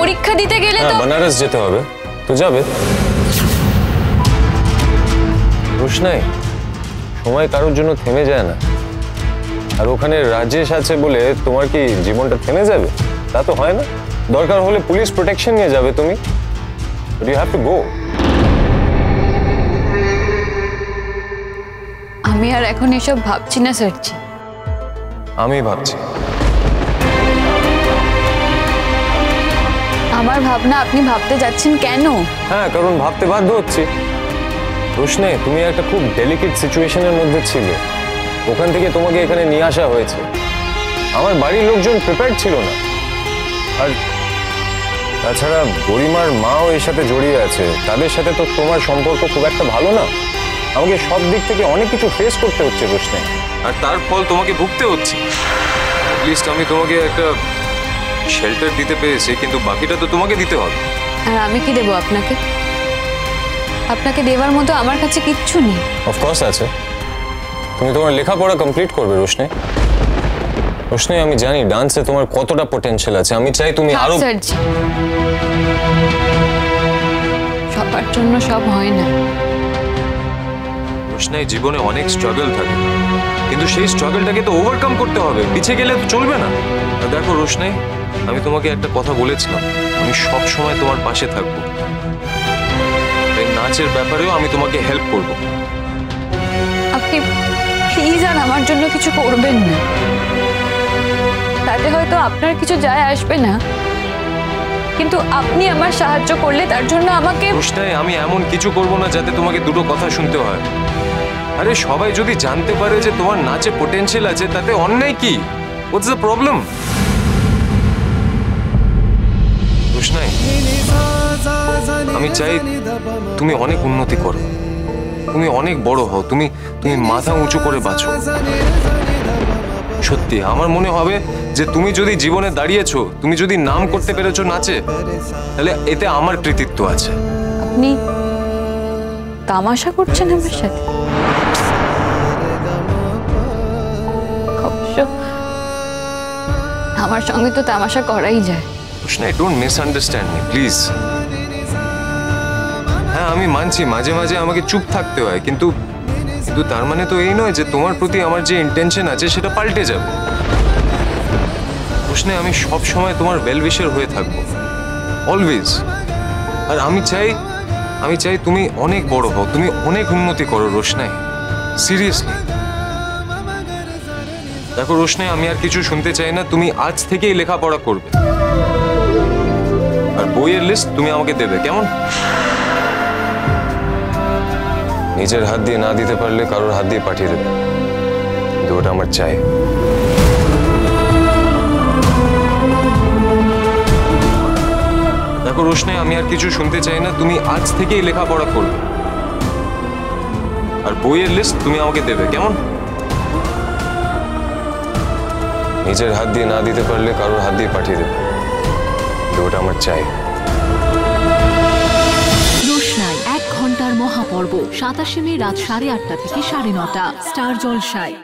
পরীক্ষা দিতে গেলে তো बनारस যেতে হবে তো যাবে। রোশনাই, সময় কারোর জন্য থেমে যায় না, আর ওখানে রাজেশ আছে বলে তোমার কি জীবনটা থেমে যাবে? তা তো হয় না। দরকার হলে পুলিশ প্রোটেকশন নিয়ে যাবে তুমি, but you have to go. আমি আর এখন এসব ভাবছি না স্যারজি। আমি ভাবছি। আমার ভাবনা আপনি ভাবতে যাচ্ছেন কেন? হ্যাঁ, কারণ ভাবতে বাধ্য হচ্ছি। রোশনাই, তুমি একটা খুব ডেলিকেট সিচুয়েশনের মধ্যে ছিলে, ওখান থেকে তোমাকে এখানে নিয়ে আসা হয়েছে। আমার বাড়ির লোকজন প্রিপেয়ার্ড ছিল না, আর তাছাড়া গরিমার মাও এর সাথে জড়িয়ে আছে। তাদের সাথে তো তোমার সম্পর্ক খুব একটা ভালো না। আমাকে সব দিক থেকে অনেক কিছু ফেস করতে হচ্ছে রোশনাই, আর তার ফল তোমাকে ভুগতে হচ্ছে। অ্যাটলিস্ট আমি তোমাকে একটা শেল্টার দিতে পেরেছি, কিন্তু বাকিটা তো তোমাকে দিতে হবে। আর আমি কি দেব আপনাকে? আপনাকে দেওয়ার মতো আমার কাছে কিচ্ছু নেই। অফকোর্স আছে। তুমি তোমার লেখাপড়া কমপ্লিট করবে রোশনাই। রোশনাই, আমি জানি ডান্সে তোমার কতটা পটেনশিয়াল আছে। আমি চাই তুমি আরো। স্যারজি, সবার জন্য সব হয় না। রোশনাই, জীবনে অনেক স্ট্রাগল থাকে, কিন্তু সেই স্ট্রাগলটাকে তো ওভারকাম করতে হবে। পিছিয়ে গেলে তো চলবে না। দেখো রোশনাই, আমি তোমাকে একটা কথা বলেছিলাম, আমি সব সময় তোমার পাশে থাকবো। এই নাচের ব্যাপারেও আমি তোমাকে হেল্প করব। আপনি প্লিজ আর আমার জন্য কিছু করবেন না। তাতে হয়তো আপনার কিছু যায় আসবে না, কিন্তু আপনি আমার সাহায্য করলে তার জন্য আমাকে। রোশনাই, আমি এমন কিছু করব না যাতে তোমাকে দুটো কথা শুনতে হয়। আরে সবাই যদি জানতে পারে যে তোমার নাচে পটেনশিয়াল আছে, তাতে অন্যায় কি? What's the problem? রোশনাই, আমি চাই তুমি অনেক উন্নতি করো, তুমি অনেক বড় হও, তুমি মাথা উঁচু করে বাঁচো। সত্যি আমার মনে হবে যে তুমি যদি জীবনে দাঁড়িয়েছো, তুমি যদি নাম করতে পেরেছো নাচে, তাহলে এতে আমার কৃতিত্ব আছে। আপনি তামাশা করছেন আমার সাথে? অবশ্য আমার সঙ্গে তো তামাশা করাই যায়। রোশনাই, ডোন্ট মিসআন্ডারস্ট্যান্ড মি প্লিজ। হ্যাঁ, আমি মানছি মাঝে মাঝে আমাকে চুপ থাকতে হয়, কিন্তু তার মানে তো এই নয় যে তোমার প্রতি আমার যে ইন্টেনশন আছে সেটা পাল্টে যাবে। রোশনাই, আমি সব সময় তোমার ওয়েল উইশার হয়ে থাকবো, অলওয়েজ। আর আমি চাই তুমি অনেক বড় হও, তুমি অনেক উন্নতি করো রোশনাই, সিরিয়াসলি। দেখো রোশনাই, আমি আর কিছু শুনতে চাই না। তুমি আজ থেকেই লেখাপড়া করবে, আর বইয়ের লিস্ট তুমি আমাকে দেবে, কেমন? নিজের হাত দিয়ে না দিতে পারলে কারোর হাত দিয়ে পাঠিয়ে দেবে, কিন্তু ওটা আমার চাই। দেখো রোশনাই, আমি আর কিছু শুনতে চাই না। তুমি আজ থেকেই লেখাপড়া করবে, আর বইয়ের লিস্ট তুমি আমাকে দেবে, কেমন? নিজের হাত দিয়ে না দিতে পারলে কারোর হাত দিয়ে পাঠিয়ে দেবে, কিন্তু ওটা আমার চাই। রোশনাই 1 ঘন্টার মহাপর্ব 27 মে রাত 8:30 থেকে 9:30 স্টার জলসায়।